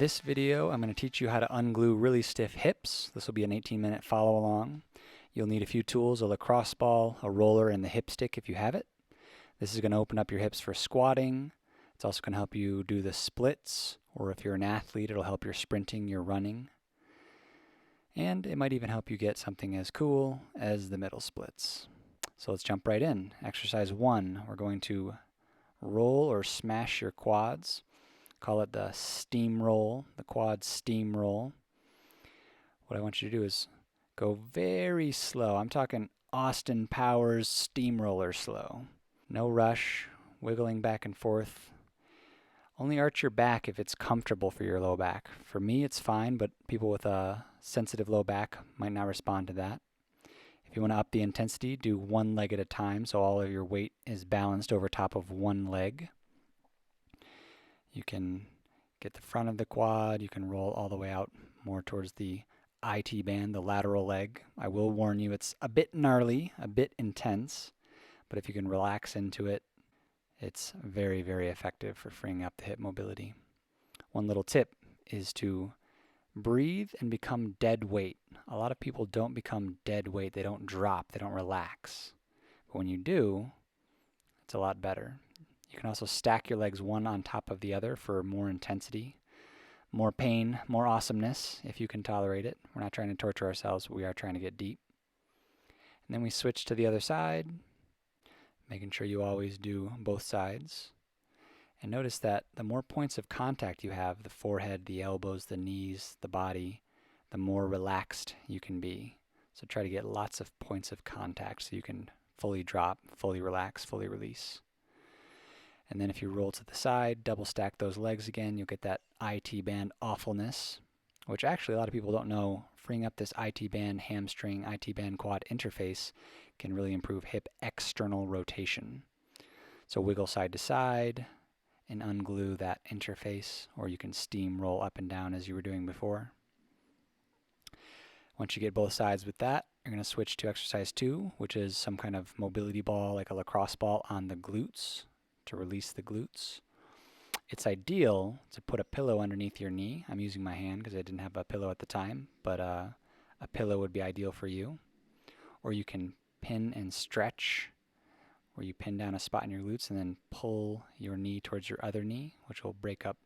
this video, I'm going to teach you how to unglue really stiff hips. This will be an 18-minute follow along. You'll need a few tools, a lacrosse ball, a roller, and the hip stick if you have it. This is going to open up your hips for squatting. It's also going to help you do the splits, or if you're an athlete, it'll help your sprinting, your running. And it might even help you get something as cool as the middle splits. So let's jump right in. Exercise 1, we're going to roll or smash your quads. Call it the steam roll, the quad steam roll. What I want you to do is go very slow. I'm talking Austin Powers steamroller slow. No rush, wiggling back and forth. Only arch your back if it's comfortable for your low back. For me, it's fine, but people with a sensitive low back might not respond to that. If you want to up the intensity, do one leg at a time so all of your weight is balanced over top of one leg. You can get the front of the quad, you can roll all the way out more towards the IT band, the lateral leg. I will warn you, it's a bit gnarly, a bit intense, but if you can relax into it, it's very, very effective for freeing up the hip mobility. One little tip is to breathe and become dead weight. A lot of people don't become dead weight, they don't drop, they don't relax. But when you do, it's a lot better. You can also stack your legs one on top of the other for more intensity, more pain, more awesomeness, if you can tolerate it. We're not trying to torture ourselves, but we are trying to get deep. And then we switch to the other side, making sure you always do both sides. And notice that the more points of contact you have, the forehead, the elbows, the knees, the body, the more relaxed you can be. So try to get lots of points of contact so you can fully drop, fully relax, fully release. And then if you roll to the side, double stack those legs again, you'll get that IT band awfulness, which actually a lot of people don't know. Freeing up this IT band hamstring, IT band quad interface can really improve hip external rotation. So wiggle side to side and unglue that interface, or you can steam roll up and down as you were doing before. Once you get both sides with that, you're going to switch to exercise 2, which is some kind of mobility ball like a lacrosse ball on the glutes to release the glutes. It's ideal to put a pillow underneath your knee. I'm using my hand because I didn't have a pillow at the time, but a pillow would be ideal for you. Or you can pin and stretch, where you pin down a spot in your glutes and then pull your knee towards your other knee, which will break up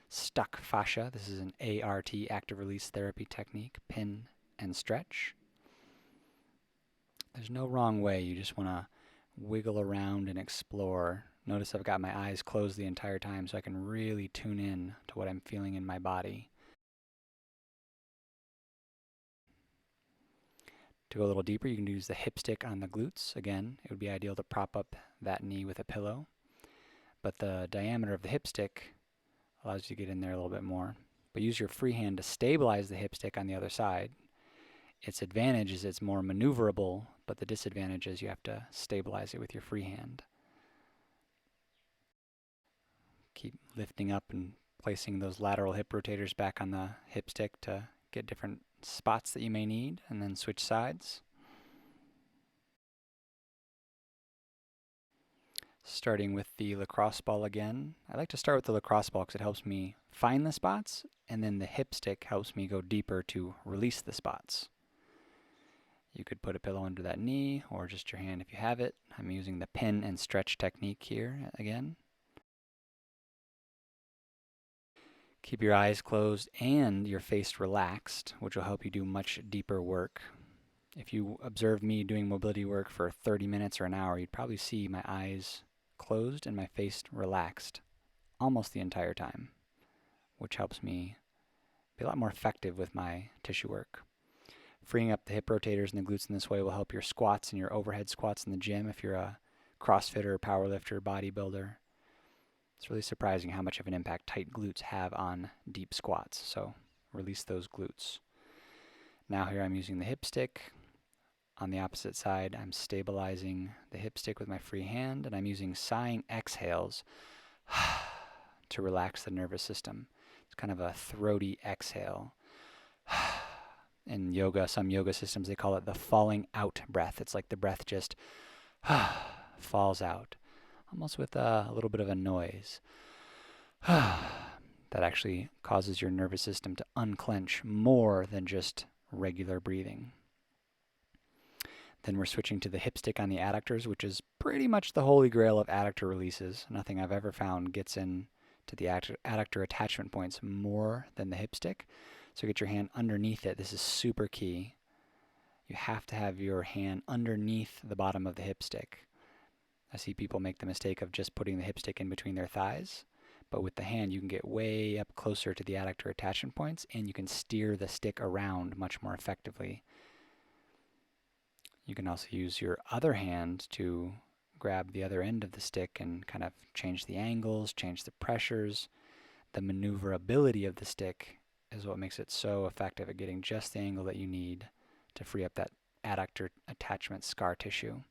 stuck fascia. This is an ART, active release therapy technique, pin and stretch. There's no wrong way, you just want to wiggle around and explore. Notice I've got my eyes closed the entire time so I can really tune in to what I'm feeling in my body. To go a little deeper, you can use the hip stick on the glutes. Again, it would be ideal to prop up that knee with a pillow. But the diameter of the hip stick allows you to get in there a little bit more. But use your free hand to stabilize the hip stick on the other side. Its advantage is it's more maneuverable, but the disadvantage is you have to stabilize it with your free hand. Keep lifting up and placing those lateral hip rotators back on the hip stick to get different spots that you may need, and then switch sides. Starting with the lacrosse ball again. I like to start with the lacrosse ball because it helps me find the spots, and then the hip stick helps me go deeper to release the spots. You could put a pillow under that knee, or just your hand if you have it. I'm using the pin and stretch technique here again. Keep your eyes closed and your face relaxed, which will help you do much deeper work. If you observe me doing mobility work for 30 minutes or an hour, you'd probably see my eyes closed and my face relaxed almost the entire time, which helps me be a lot more effective with my tissue work. Freeing up the hip rotators and the glutes in this way will help your squats and your overhead squats in the gym if you're a CrossFitter, powerlifter, bodybuilder. It's really surprising how much of an impact tight glutes have on deep squats, so release those glutes. Now here I'm using the hip stick. On the opposite side, I'm stabilizing the hip stick with my free hand, and I'm using sighing exhales to relax the nervous system. It's kind of a throaty exhale. In yoga, some yoga systems, they call it the falling out breath. It's like the breath just falls out, almost with a little bit of a noise. that actually causes your nervous system to unclench more than just regular breathing. Then we're switching to the hip stick on the adductors, which is pretty much the holy grail of adductor releases. Nothing I've ever found gets in to the adductor attachment points more than the hip stick. So get your hand underneath it. This is super key. You have to have your hand underneath the bottom of the hip stick. I see people make the mistake of just putting the hip stick in between their thighs, but with the hand you can get way up closer to the adductor attachment points and you can steer the stick around much more effectively. You can also use your other hand to grab the other end of the stick and kind of change the angles, change the pressures. The maneuverability of the stick is what makes it so effective at getting just the angle that you need to free up that adductor attachment scar tissue.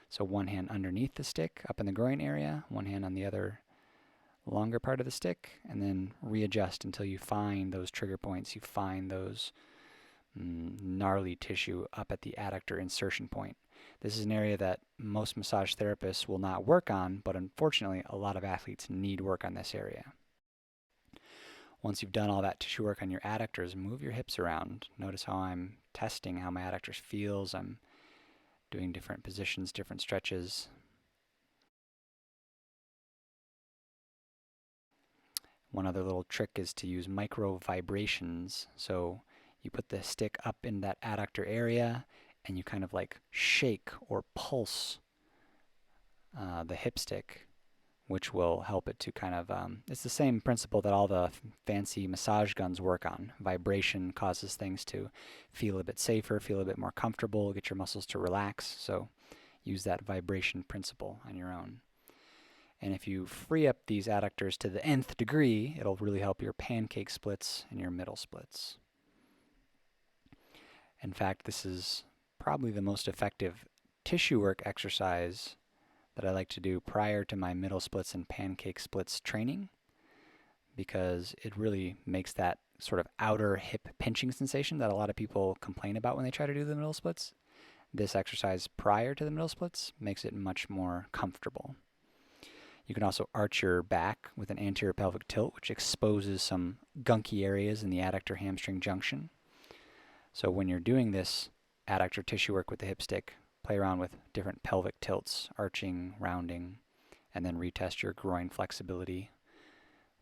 So one hand underneath the stick up in the groin area, one hand on the other longer part of the stick, and then readjust until you find those trigger points, you find those gnarly tissue up at the adductor insertion point. This is an area that most massage therapists will not work on, but unfortunately a lot of athletes need work on this area. Once you've done all that tissue work on your adductors, move your hips around. Notice how I'm testing how my adductors feels. I'm doing different positions, different stretches. One other little trick is to use micro vibrations. So you put the stick up in that adductor area and you kind of like shake or pulse the hip stick, which will help it to kind of, it's the same principle that all the fancy massage guns work on. Vibration causes things to feel a bit safer, feel a bit more comfortable, get your muscles to relax. So use that vibration principle on your own. And if you free up these adductors to the nth degree, it'll really help your pancake splits and your middle splits. In fact, this is probably the most effective tissue work exercise that I like to do prior to my middle splits and pancake splits training, because it really makes that sort of outer hip pinching sensation that a lot of people complain about when they try to do the middle splits. This exercise prior to the middle splits makes it much more comfortable. You can also arch your back with an anterior pelvic tilt, which exposes some gunky areas in the adductor hamstring junction. So when you're doing this adductor tissue work with the hip stick, play around with different pelvic tilts, arching, rounding, and then retest your groin flexibility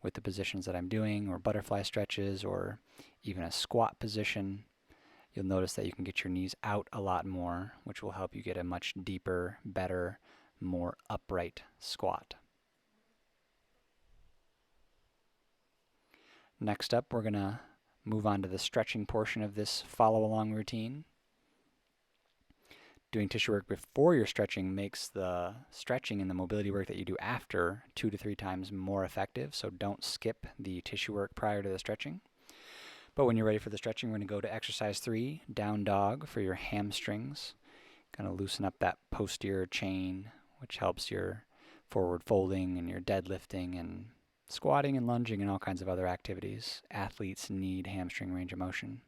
with the positions that I'm doing, or butterfly stretches, or even a squat position. You'll notice that you can get your knees out a lot more, which will help you get a much deeper, better, more upright squat. Next up, we're going to move on to the stretching portion of this follow-along routine. Doing tissue work before you're stretching makes the stretching and the mobility work that you do after 2 to 3 times more effective, so don't skip the tissue work prior to the stretching. But when you're ready for the stretching, we're going to go to exercise 3, down dog for your hamstrings. Kind of loosen up that posterior chain, which helps your forward folding and your deadlifting and squatting and lunging and all kinds of other activities. Athletes need hamstring range of motion.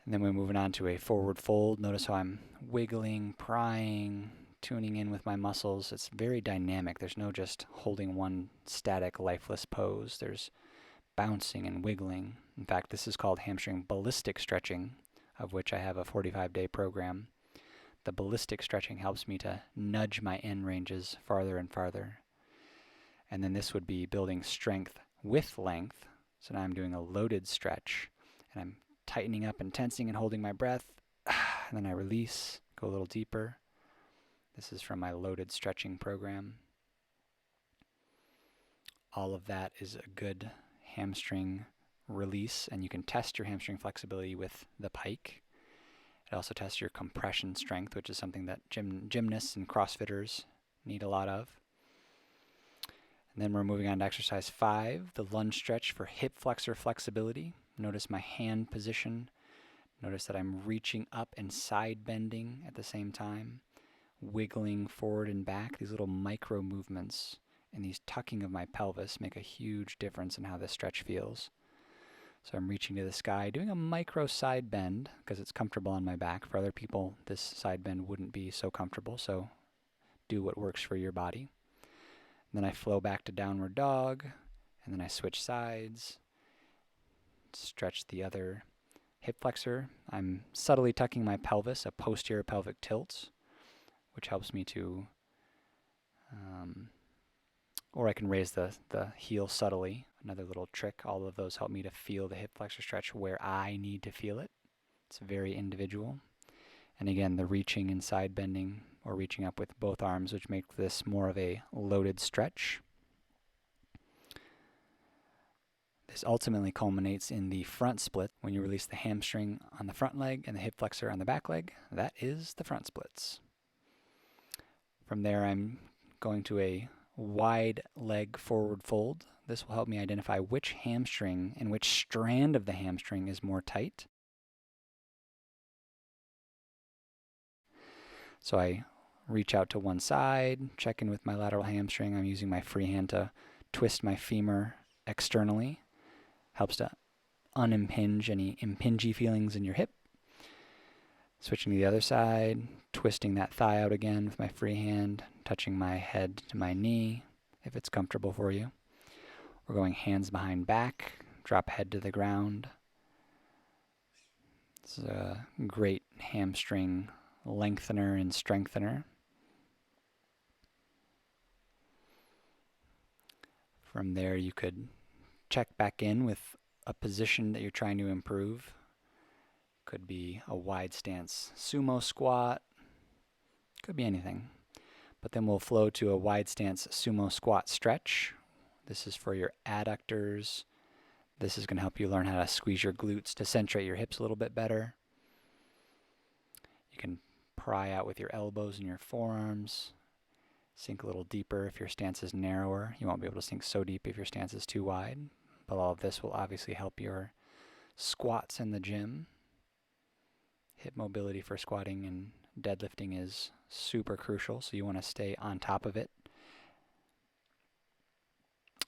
And then we're moving on to a forward fold. Notice how I'm wiggling, prying, tuning in with my muscles. It's very dynamic. There's no just holding one static, lifeless pose. There's bouncing and wiggling. In fact, this is called hamstring ballistic stretching, of which I have a 45-day program. The ballistic stretching helps me to nudge my end ranges farther and farther. And then this would be building strength with length. So now I'm doing a loaded stretch, and I'm tightening up and tensing and holding my breath, and then I release, go a little deeper. This is from my loaded stretching program. All of that is a good hamstring release, and you can test your hamstring flexibility with the pike. It also tests your compression strength, which is something that gymnasts and CrossFitters need a lot of. And then we're moving on to exercise 5, the lunge stretch for hip flexor flexibility. Notice my hand position. Notice that I'm reaching up and side bending at the same time, wiggling forward and back. These little micro movements and these tucking of my pelvis make a huge difference in how this stretch feels. So I'm reaching to the sky, doing a micro side bend because it's comfortable on my back. For other people, this side bend wouldn't be so comfortable, so do what works for your body. And then I flow back to downward dog, And then I switch sides, stretch the other hip flexor. I'm subtly tucking my pelvis, a posterior pelvic tilt, which helps me to, or I can raise the heel subtly, another little trick. All of those help me to feel the hip flexor stretch where I need to feel it. It's very individual. And again, the reaching and side bending, or reaching up with both arms, which make this more of a loaded stretch. This ultimately culminates in the front split when you release the hamstring on the front leg and the hip flexor on the back leg. That is the front splits. From there, I'm going to a wide leg forward fold. This will help me identify which hamstring and which strand of the hamstring is more tight. So I reach out to one side, check in with my lateral hamstring. I'm using my free hand to twist my femur externally. Helps to unimpinge any impingy feelings in your hip. Switching to the other side, twisting that thigh out again with my free hand, touching my head to my knee if it's comfortable for you. We're going hands behind back, drop head to the ground. This is a great hamstring lengthener and strengthener. From there, you could check back in with a position that you're trying to improve. Could be a wide stance sumo squat, could be anything. But then we'll flow to a wide stance sumo squat stretch. This is for your adductors. This is going to help you learn how to squeeze your glutes to centrate your hips a little bit better. You can pry out with your elbows and your forearms. Sink a little deeper if your stance is narrower. You won't be able to sink so deep if your stance is too wide. But all of this will obviously help your squats in the gym. Hip mobility for squatting and deadlifting is super crucial, so you want to stay on top of it.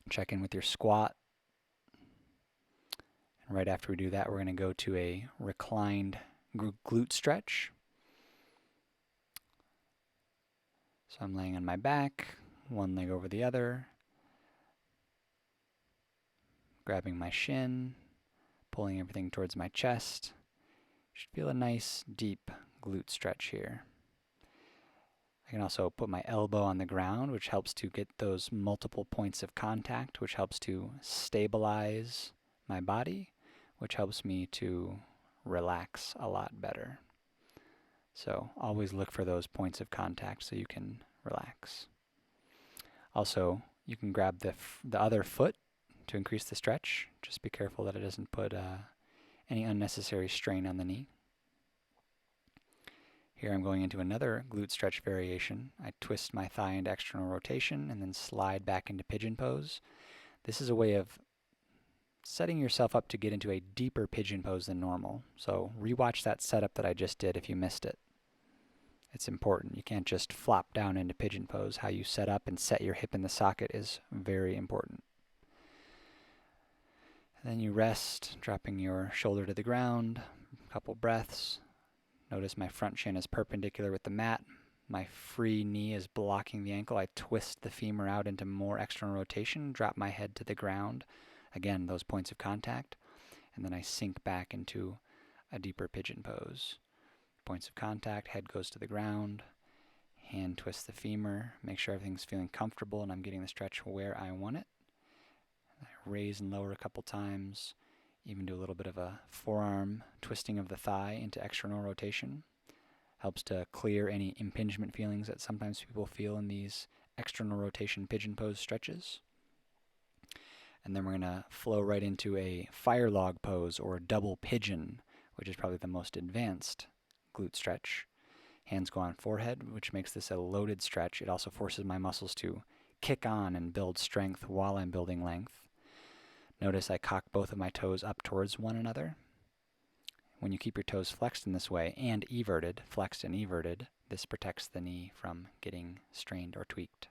Check in with your squat. And right after we do that, we're going to go to a reclined glute stretch. So I'm laying on my back, one leg over the other, grabbing my shin, pulling everything towards my chest. Should feel a nice deep glute stretch here. I can also put my elbow on the ground, which helps to get those multiple points of contact, which helps to stabilize my body, which helps me to relax a lot better. So always look for those points of contact so you can relax. Also, you can grab the other foot to increase the stretch. Just be careful that it doesn't put any unnecessary strain on the knee. Here I'm going into another glute stretch variation. I twist my thigh into external rotation and then slide back into pigeon pose. This is a way of setting yourself up to get into a deeper pigeon pose than normal. So rewatch that setup that I just did if you missed it. It's important. You can't just flop down into pigeon pose. How you set up and set your hip in the socket is very important. And then you rest, dropping your shoulder to the ground, a couple breaths. Notice my front shin is perpendicular with the mat. My free knee is blocking the ankle. I twist the femur out into more external rotation, drop my head to the ground. Again, those points of contact. And then I sink back into a deeper pigeon pose. Points of contact, head goes to the ground, hand twists the femur, make sure everything's feeling comfortable and I'm getting the stretch where I want it. I raise and lower a couple times, even do a little bit of a forearm twisting of the thigh into external rotation. Helps to clear any impingement feelings that sometimes people feel in these external rotation pigeon pose stretches. And then we're going to flow right into a fire log pose or double pigeon, which is probably the most advanced glute stretch. Hands go on forehead, which makes this a loaded stretch. It also forces my muscles to kick on and build strength while I'm building length. Notice I cock both of my toes up towards one another. When you keep your toes flexed in this way and everted, flexed and everted, this protects the knee from getting strained or tweaked.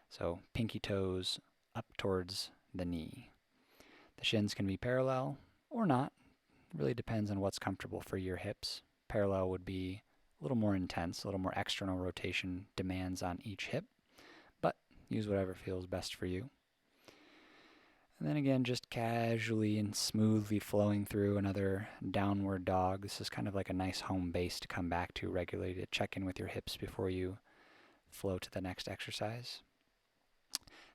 So pinky toes up towards the knee. The shins can be parallel or not. It really depends on what's comfortable for your hips. Parallel would be a little more intense, a little more external rotation demands on each hip, but use whatever feels best for you. And then again, just casually and smoothly flowing through another downward dog. This is kind of like a nice home base to come back to regularly, to check in with your hips before you flow to the next exercise.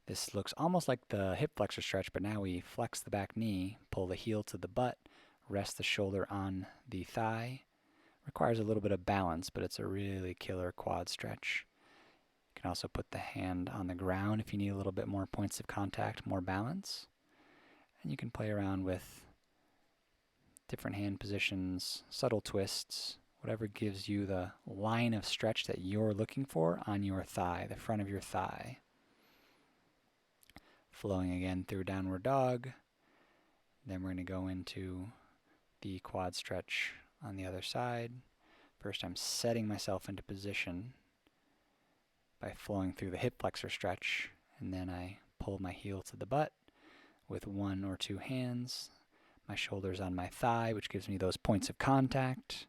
This looks almost like the hip flexor stretch, but now we flex the back knee, pull the heel to the butt, rest the shoulder on the thigh. Requires a little bit of balance, but it's a really killer quad stretch. You can also put the hand on the ground if you need a little bit more points of contact, more balance. And you can play around with different hand positions, subtle twists, whatever gives you the line of stretch that you're looking for on your thigh, the front of your thigh. Flowing again through downward dog. Then we're going to go into the quad stretch on the other side. First, I'm setting myself into position by flowing through the hip flexor stretch, and then I pull my heel to the butt with one or two hands. My shoulders on my thigh, which gives me those points of contact,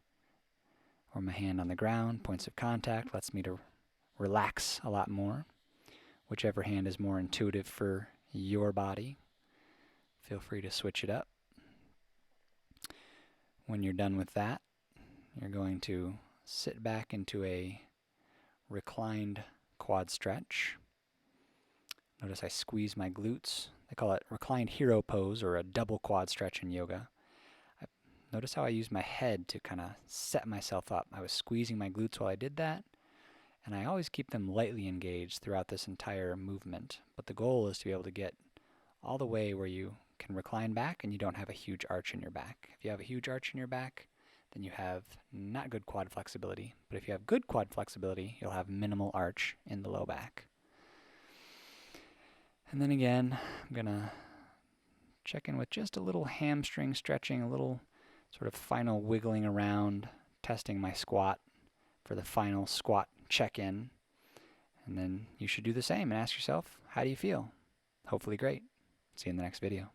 or my hand on the ground, points of contact, lets me to relax a lot more. Whichever hand is more intuitive for your body, feel free to switch it up. When you're done with that, you're going to sit back into a reclined quad stretch. Notice I squeeze my glutes. They call it reclined hero pose, or a double quad stretch in yoga. Notice how I use my head to kind of set myself up. I was squeezing my glutes while I did that, and I always keep them lightly engaged throughout this entire movement. But the goal is to be able to get all the way where you can recline back and you don't have a huge arch in your back. If you have a huge arch in your back, then you have not good quad flexibility. But if you have good quad flexibility, you'll have minimal arch in the low back. And then again, I'm going to check in with just a little hamstring stretching, a little sort of final wiggling around, testing my squat for the final squat check-in. And then you should do the same and ask yourself, how do you feel? Hopefully great. See you in the next video.